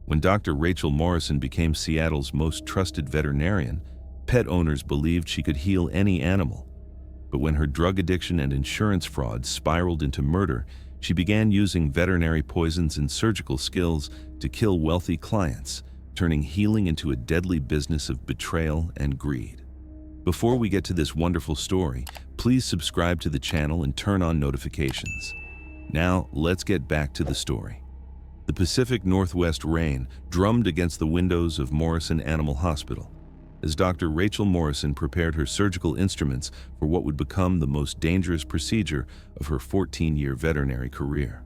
When Dr. Rachel Morrison became Seattle's most trusted veterinarian, pet owners believed she could heal any animal. But when her drug addiction and insurance fraud spiraled into murder, she began using veterinary poisons and surgical skills to kill wealthy clients, turning healing into a deadly business of betrayal and greed. Before we get to this wonderful story, please subscribe to the channel and turn on notifications. Now, let's get back to the story. The Pacific Northwest rain drummed against the windows of Morrison Animal Hospital as Dr. Rachel Morrison prepared her surgical instruments for what would become the most dangerous procedure of her 14-year veterinary career.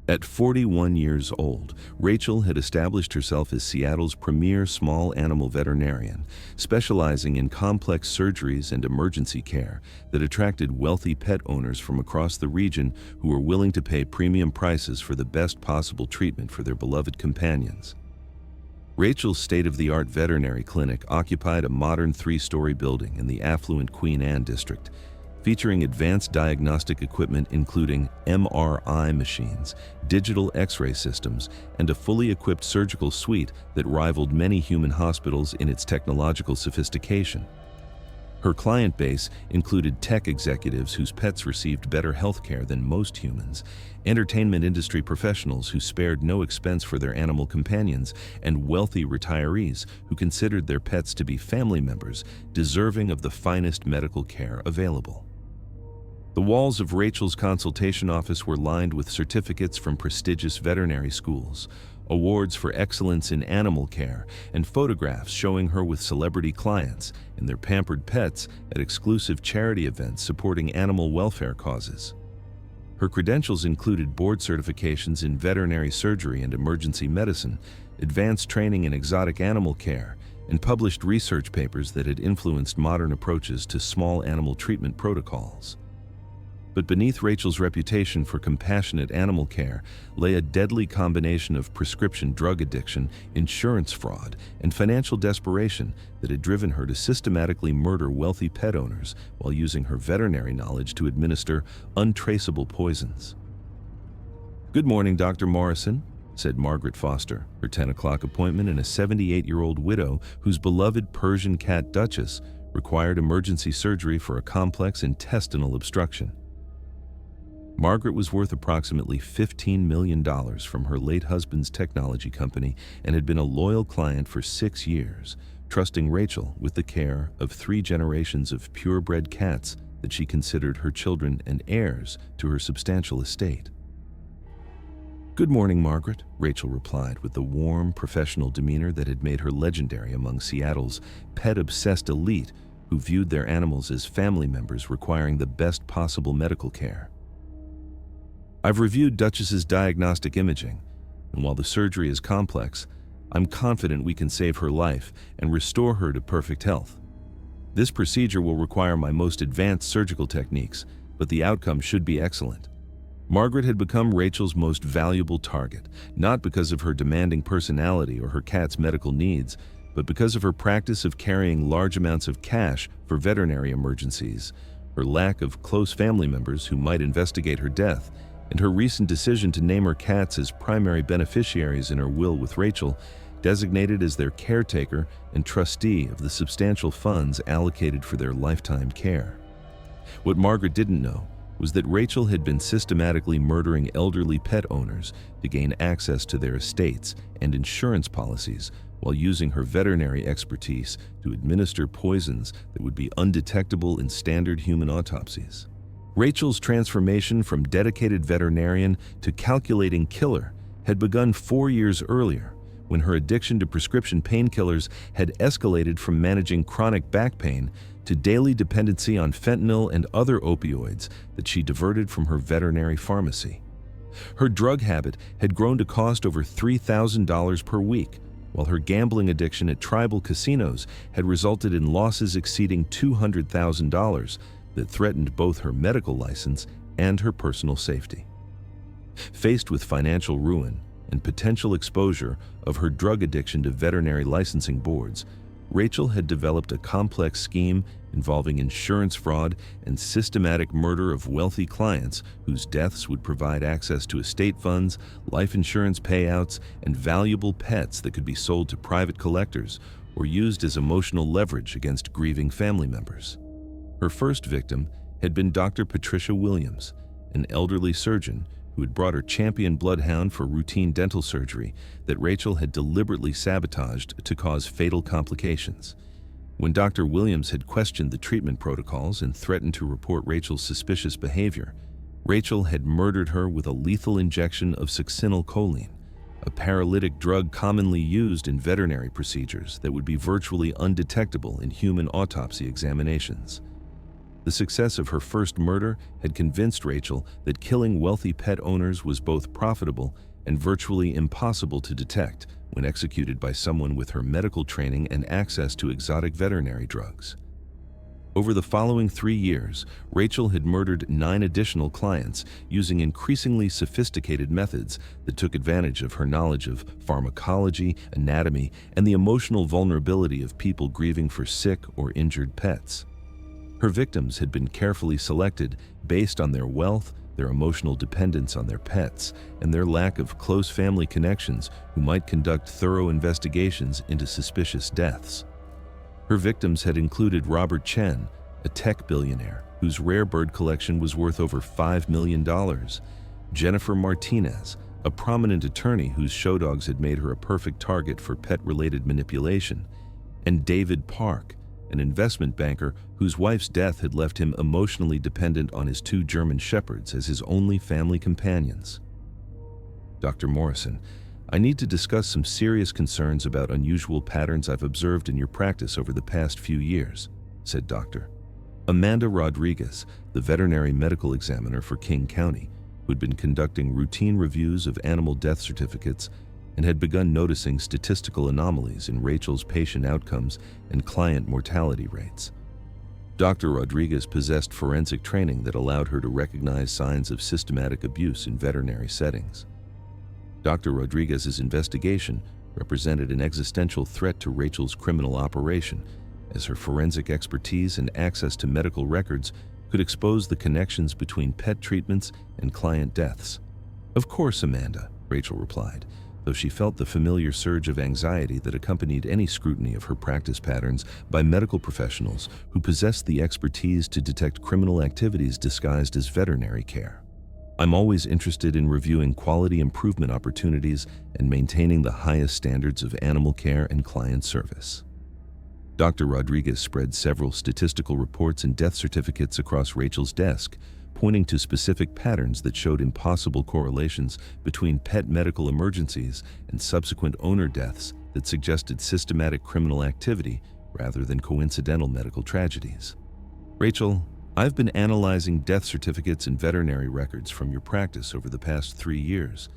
At 41 years old, Rachel had established herself as Seattle's premier small animal veterinarian, specializing in complex surgeries and emergency care that attracted wealthy pet owners from across the region who were willing to pay premium prices for the best possible treatment for their beloved companions. Rachel's state-of-the-art veterinary clinic occupied a modern 3-story building in the affluent Queen Anne district, featuring advanced diagnostic equipment including MRI machines, digital X-ray systems, and a fully equipped surgical suite that rivaled many human hospitals in its technological sophistication. Her client base included tech executives whose pets received better health care than most humans, entertainment industry professionals who spared no expense for their animal companions, and wealthy retirees who considered their pets to be family members deserving of the finest medical care available. The walls of Rachel's consultation office were lined with certificates from prestigious veterinary schools, awards for excellence in animal care, and photographs showing her with celebrity clients and their pampered pets at exclusive charity events supporting animal welfare causes. Her credentials included board certifications in veterinary surgery and emergency medicine, advanced training in exotic animal care, and published research papers that had influenced modern approaches to small animal treatment protocols. But beneath Rachel's reputation for compassionate animal care lay a deadly combination of prescription drug addiction, insurance fraud, and financial desperation that had driven her to systematically murder wealthy pet owners while using her veterinary knowledge to administer untraceable poisons. "Good morning, Dr. Morrison," said Margaret Foster, her 10 o'clock appointment, and a 78-year-old widow whose beloved Persian cat Duchess required emergency surgery for a complex intestinal obstruction. Margaret was worth approximately $15 million from her late husband's technology company and had been a loyal client for 6 years, trusting Rachel with the care of 3 generations of purebred cats that she considered her children and heirs to her substantial estate. "Good morning, Margaret," Rachel replied with the warm, professional demeanor that had made her legendary among Seattle's pet-obsessed elite who viewed their animals as family members requiring the best possible medical care. "I've reviewed Duchess's diagnostic imaging, and while the surgery is complex, I'm confident we can save her life and restore her to perfect health. This procedure will require my most advanced surgical techniques, but the outcome should be excellent." Margaret had become Rachel's most valuable target, not because of her demanding personality or her cat's medical needs, but because of her practice of carrying large amounts of cash for veterinary emergencies, her lack of close family members who might investigate her death, and her recent decision to name her cats as primary beneficiaries in her will with Rachel, designated as their caretaker and trustee of the substantial funds allocated for their lifetime care. What Margaret didn't know was that Rachel had been systematically murdering elderly pet owners to gain access to their estates and insurance policies while using her veterinary expertise to administer poisons that would be undetectable in standard human autopsies. Rachel's transformation from dedicated veterinarian to calculating killer had begun 4 years earlier, when her addiction to prescription painkillers had escalated from managing chronic back pain to daily dependency on fentanyl and other opioids that she diverted from her veterinary pharmacy. Her drug habit had grown to cost over $3,000 per week, while her gambling addiction at tribal casinos had resulted in losses exceeding $200,000 that threatened both her medical license and her personal safety. Faced with financial ruin and potential exposure of her drug addiction to veterinary licensing boards, Rachel had developed a complex scheme involving insurance fraud and systematic murder of wealthy clients whose deaths would provide access to estate funds, life insurance payouts, and valuable pets that could be sold to private collectors or used as emotional leverage against grieving family members. Her first victim had been Dr. Patricia Williams, an elderly surgeon who had brought her champion bloodhound for routine dental surgery that Rachel had deliberately sabotaged to cause fatal complications. When Dr. Williams had questioned the treatment protocols and threatened to report Rachel's suspicious behavior, Rachel had murdered her with a lethal injection of succinylcholine, a paralytic drug commonly used in veterinary procedures that would be virtually undetectable in human autopsy examinations. The success of her first murder had convinced Rachel that killing wealthy pet owners was both profitable and virtually impossible to detect when executed by someone with her medical training and access to exotic veterinary drugs. Over the following 3 years, Rachel had murdered 9 additional clients using increasingly sophisticated methods that took advantage of her knowledge of pharmacology, anatomy, and the emotional vulnerability of people grieving for sick or injured pets. Her victims had been carefully selected based on their wealth, their emotional dependence on their pets, and their lack of close family connections who might conduct thorough investigations into suspicious deaths. Her victims had included Robert Chen, a tech billionaire whose rare bird collection was worth over $5 million, Jennifer Martinez, a prominent attorney whose show dogs had made her a perfect target for pet-related manipulation, and David Park, an investment banker whose wife's death had left him emotionally dependent on his 2 German shepherds as his only family companions. Dr. Morrison, I need to discuss some serious concerns about unusual patterns I've observed in your practice over the past few years, said Dr. Amanda Rodriguez, the veterinary medical examiner for King County, who had been conducting routine reviews of animal death certificates and had begun noticing statistical anomalies in Rachel's patient outcomes and client mortality rates. Dr. Rodriguez possessed forensic training that allowed her to recognize signs of systematic abuse in veterinary settings. Dr. Rodriguez's investigation represented an existential threat to Rachel's criminal operation, as her forensic expertise and access to medical records could expose the connections between pet treatments and client deaths. "Of course, Amanda," Rachel replied, though she felt the familiar surge of anxiety that accompanied any scrutiny of her practice patterns by medical professionals who possessed the expertise to detect criminal activities disguised as veterinary care. "I'm always interested in reviewing quality improvement opportunities and maintaining the highest standards of animal care and client service." Dr. Rodriguez spread several statistical reports and death certificates across Rachel's desk, pointing to specific patterns that showed impossible correlations between pet medical emergencies and subsequent owner deaths that suggested systematic criminal activity rather than coincidental medical tragedies. "Rachel, I've been analyzing death certificates and veterinary records from your practice over the past 3 years,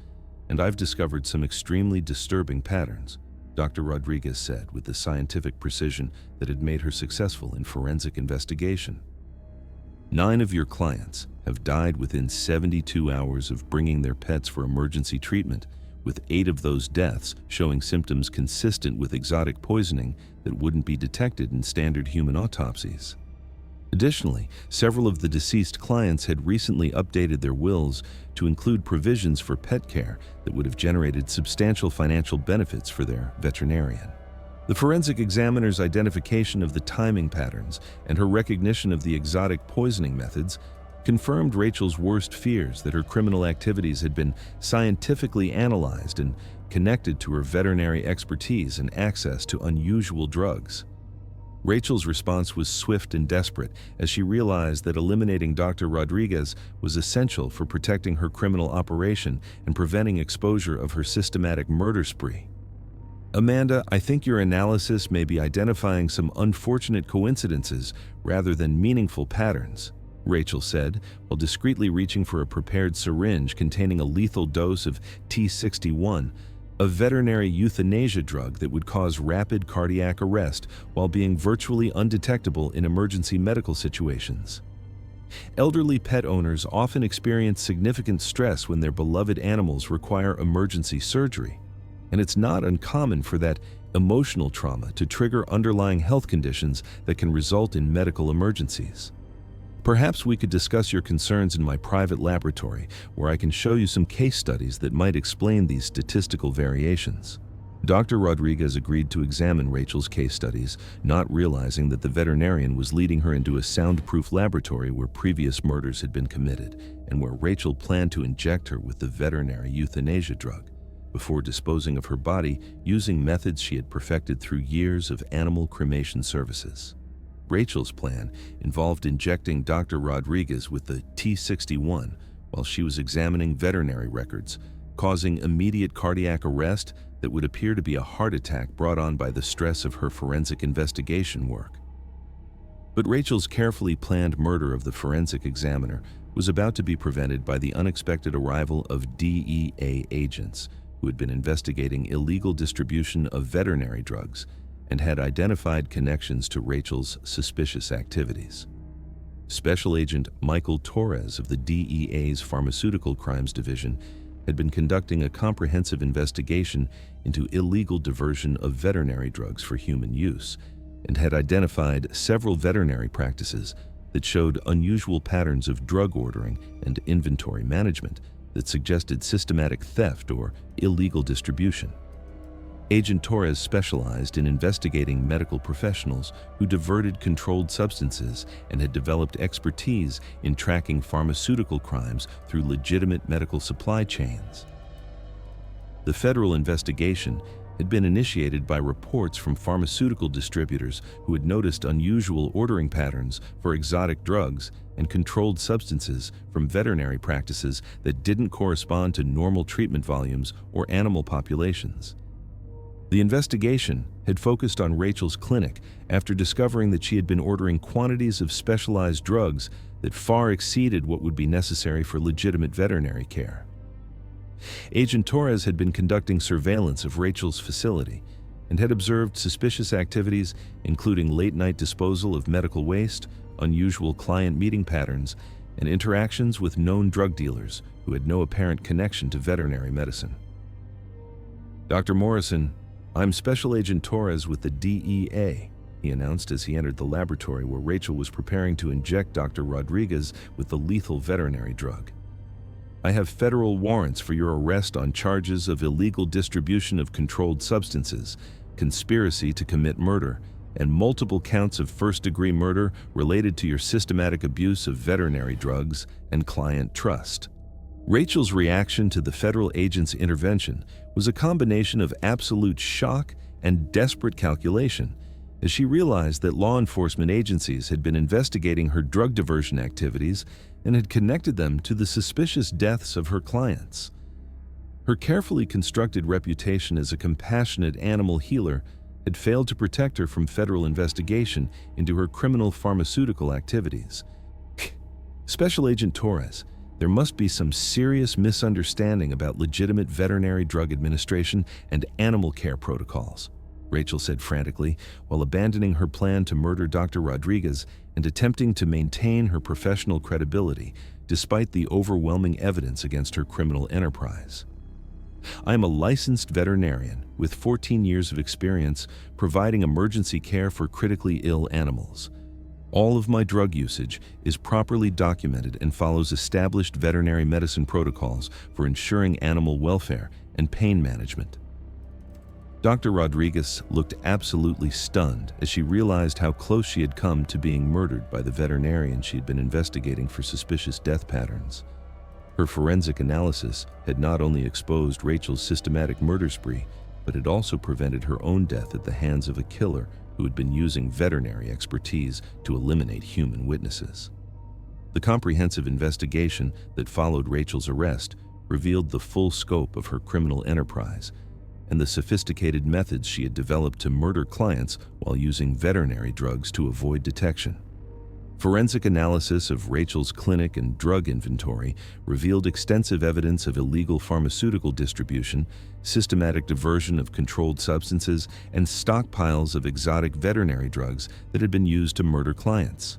and I've discovered some extremely disturbing patterns," Dr. Rodriguez said with the scientific precision that had made her successful in forensic investigation. 9 of your clients have died within 72 hours of bringing their pets for emergency treatment, with 8 of those deaths showing symptoms consistent with exotic poisoning that wouldn't be detected in standard human autopsies. Additionally, several of the deceased clients had recently updated their wills to include provisions for pet care that would have generated substantial financial benefits for their veterinarian. The forensic examiner's identification of the timing patterns and her recognition of the exotic poisoning methods confirmed Rachel's worst fears that her criminal activities had been scientifically analyzed and connected to her veterinary expertise and access to unusual drugs. Rachel's response was swift and desperate as she realized that eliminating Dr. Rodriguez was essential for protecting her criminal operation and preventing exposure of her systematic murder spree. "Amanda, I think your analysis may be identifying some unfortunate coincidences rather than meaningful patterns," Rachel said, while discreetly reaching for a prepared syringe containing a lethal dose of T61, a veterinary euthanasia drug that would cause rapid cardiac arrest while being virtually undetectable in emergency medical situations. Elderly pet owners often experience significant stress when their beloved animals require emergency surgery, and it's not uncommon for that emotional trauma to trigger underlying health conditions that can result in medical emergencies. Perhaps we could discuss your concerns in my private laboratory, where I can show you some case studies that might explain these statistical variations. Dr. Rodriguez agreed to examine Rachel's case studies, not realizing that the veterinarian was leading her into a soundproof laboratory where previous murders had been committed and where Rachel planned to inject her with the veterinary euthanasia drug, before disposing of her body using methods she had perfected through years of animal cremation services. Rachel's plan involved injecting Dr. Rodriguez with the T61 while she was examining veterinary records, causing immediate cardiac arrest that would appear to be a heart attack brought on by the stress of her forensic investigation work. But Rachel's carefully planned murder of the forensic examiner was about to be prevented by the unexpected arrival of DEA agents who had been investigating illegal distribution of veterinary drugs and had identified connections to Rachel's suspicious activities. Special Agent Michael Torres of the DEA's Pharmaceutical Crimes Division had been conducting a comprehensive investigation into illegal diversion of veterinary drugs for human use and had identified several veterinary practices that showed unusual patterns of drug ordering and inventory management that suggested systematic theft or illegal distribution. Agent Torres specialized in investigating medical professionals who diverted controlled substances and had developed expertise in tracking pharmaceutical crimes through legitimate medical supply chains. The federal investigation had been initiated by reports from pharmaceutical distributors who had noticed unusual ordering patterns for exotic drugs and controlled substances from veterinary practices that didn't correspond to normal treatment volumes or animal populations. The investigation had focused on Rachel's clinic after discovering that she had been ordering quantities of specialized drugs that far exceeded what would be necessary for legitimate veterinary care. Agent Torres had been conducting surveillance of Rachel's facility and had observed suspicious activities, including late-night disposal of medical waste, unusual client meeting patterns, and interactions with known drug dealers who had no apparent connection to veterinary medicine. "Dr. Morrison, I'm Special Agent Torres with the DEA," he announced as he entered the laboratory where Rachel was preparing to inject Dr. Rodriguez with the lethal veterinary drug. "I have federal warrants for your arrest on charges of illegal distribution of controlled substances, conspiracy to commit murder, and multiple counts of first-degree murder related to your systematic abuse of veterinary drugs and client trust." Rachel's reaction to the federal agent's intervention was a combination of absolute shock and desperate calculation, as she realized that law enforcement agencies had been investigating her drug diversion activities and had connected them to the suspicious deaths of her clients. Her carefully constructed reputation as a compassionate animal healer had failed to protect her from federal investigation into her criminal pharmaceutical activities. "Special Agent Torres, there must be some serious misunderstanding about legitimate veterinary drug administration and animal care protocols," Rachel said frantically, while abandoning her plan to murder Dr. Rodriguez and attempting to maintain her professional credibility despite the overwhelming evidence against her criminal enterprise. "I am a licensed veterinarian with 14 years of experience providing emergency care for critically ill animals. All of my drug usage is properly documented and follows established veterinary medicine protocols for ensuring animal welfare and pain management." Dr. Rodriguez looked absolutely stunned as she realized how close she had come to being murdered by the veterinarian she had been investigating for suspicious death patterns. Her forensic analysis had not only exposed Rachel's systematic murder spree, but had also prevented her own death at the hands of a killer who had been using veterinary expertise to eliminate human witnesses. The comprehensive investigation that followed Rachel's arrest revealed the full scope of her criminal enterprise and the sophisticated methods she had developed to murder clients while using veterinary drugs to avoid detection. Forensic analysis of Rachel's clinic and drug inventory revealed extensive evidence of illegal pharmaceutical distribution, systematic diversion of controlled substances, and stockpiles of exotic veterinary drugs that had been used to murder clients.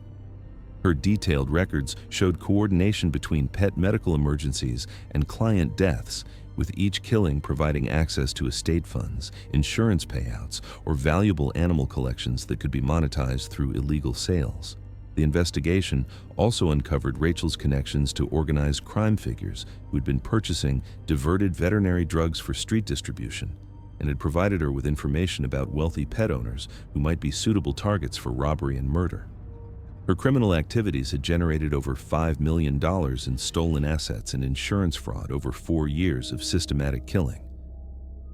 Her detailed records showed coordination between pet medical emergencies and client deaths, with each killing providing access to estate funds, insurance payouts, or valuable animal collections that could be monetized through illegal sales. The investigation also uncovered Rachel's connections to organized crime figures who had been purchasing diverted veterinary drugs for street distribution, and had provided her with information about wealthy pet owners who might be suitable targets for robbery and murder. Her criminal activities had generated over $5 million in stolen assets and insurance fraud over 4 years of systematic killing.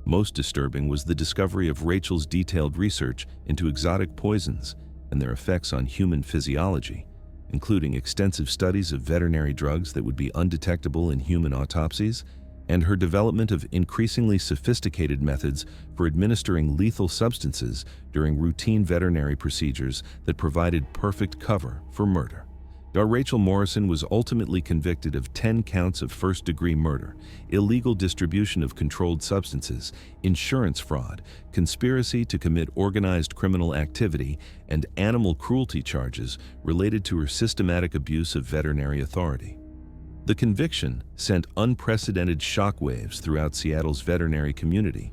Most disturbing was the discovery of Rachel's detailed research into exotic poisons and their effects on human physiology, including extensive studies of veterinary drugs that would be undetectable in human autopsies, and her development of increasingly sophisticated methods for administering lethal substances during routine veterinary procedures that provided perfect cover for murder. Rachel Morrison was ultimately convicted of 10 counts of first-degree murder, illegal distribution of controlled substances, insurance fraud, conspiracy to commit organized criminal activity, and animal cruelty charges related to her systematic abuse of veterinary authority. The conviction sent unprecedented shockwaves throughout Seattle's veterinary community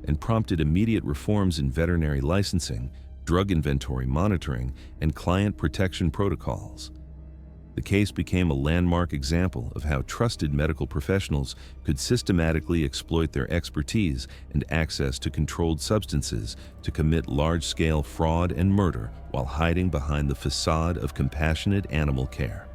and prompted immediate reforms in veterinary licensing, drug inventory monitoring, and client protection protocols. The case became a landmark example of how trusted medical professionals could systematically exploit their expertise and access to controlled substances to commit large-scale fraud and murder while hiding behind the facade of compassionate animal care.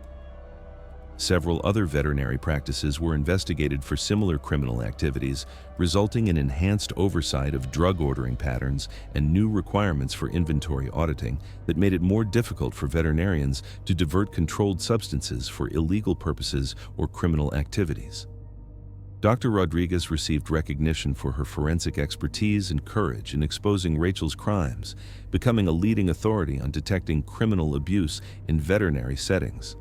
Several other veterinary practices were investigated for similar criminal activities, resulting in enhanced oversight of drug ordering patterns and new requirements for inventory auditing that made it more difficult for veterinarians to divert controlled substances for illegal purposes or criminal activities. Dr. Rodriguez received recognition for her forensic expertise and courage in exposing Rachel's crimes, becoming a leading authority on detecting criminal abuse in veterinary settings.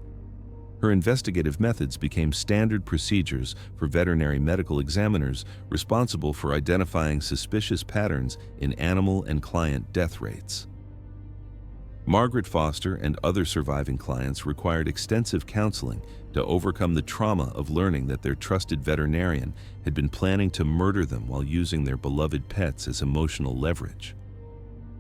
Her investigative methods became standard procedures for veterinary medical examiners responsible for identifying suspicious patterns in animal and client death rates. Margaret Foster and other surviving clients required extensive counseling to overcome the trauma of learning that their trusted veterinarian had been planning to murder them while using their beloved pets as emotional leverage.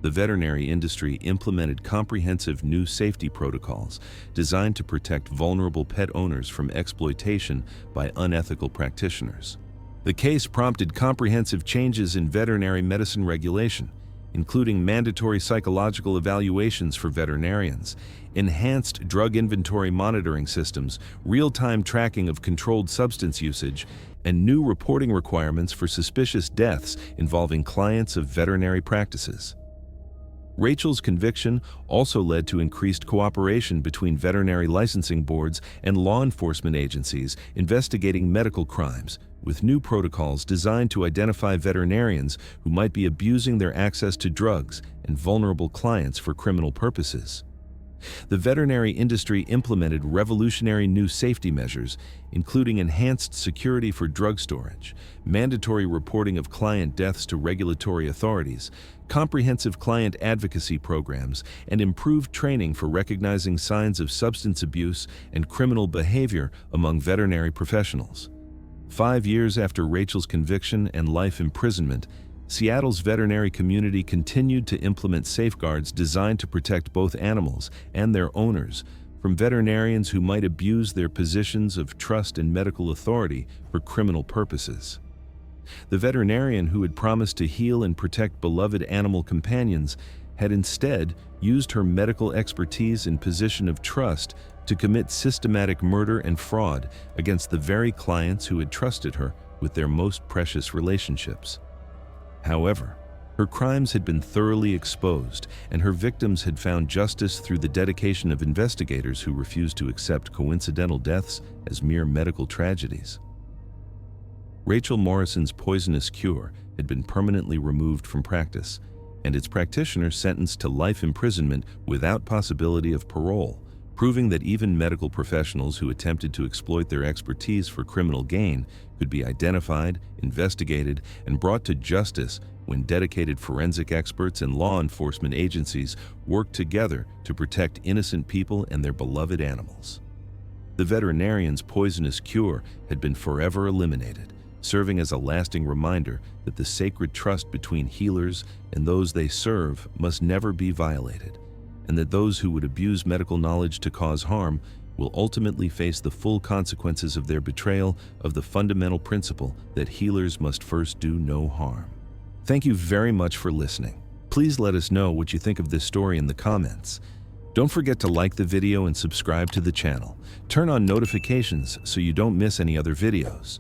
The veterinary industry implemented comprehensive new safety protocols designed to protect vulnerable pet owners from exploitation by unethical practitioners. The case prompted comprehensive changes in veterinary medicine regulation, including mandatory psychological evaluations for veterinarians, enhanced drug inventory monitoring systems, real-time tracking of controlled substance usage, and new reporting requirements for suspicious deaths involving clients of veterinary practices. Rachel's conviction also led to increased cooperation between veterinary licensing boards and law enforcement agencies investigating medical crimes, with new protocols designed to identify veterinarians who might be abusing their access to drugs and vulnerable clients for criminal purposes. The veterinary industry implemented revolutionary new safety measures, including enhanced security for drug storage, mandatory reporting of client deaths to regulatory authorities, comprehensive client advocacy programs, and improved training for recognizing signs of substance abuse and criminal behavior among veterinary professionals. 5 years after Rachel's conviction and life imprisonment, Seattle's veterinary community continued to implement safeguards designed to protect both animals and their owners from veterinarians who might abuse their positions of trust and medical authority for criminal purposes. The veterinarian who had promised to heal and protect beloved animal companions had instead used her medical expertise and position of trust to commit systematic murder and fraud against the very clients who had trusted her with their most precious relationships. However, her crimes had been thoroughly exposed, and her victims had found justice through the dedication of investigators who refused to accept coincidental deaths as mere medical tragedies. Rachel Morrison's poisonous cure had been permanently removed from practice, and its practitioner sentenced to life imprisonment without possibility of parole, proving that even medical professionals who attempted to exploit their expertise for criminal gain could be identified, investigated, and brought to justice when dedicated forensic experts and law enforcement agencies worked together to protect innocent people and their beloved animals. The veterinarian's poisonous cure had been forever eliminated, serving as a lasting reminder that the sacred trust between healers and those they serve must never be violated, and that those who would abuse medical knowledge to cause harm will ultimately face the full consequences of their betrayal of the fundamental principle that healers must first do no harm. Thank you very much for listening. Please let us know what you think of this story in the comments. Don't forget to like the video and subscribe to the channel. Turn on notifications so you don't miss any other videos.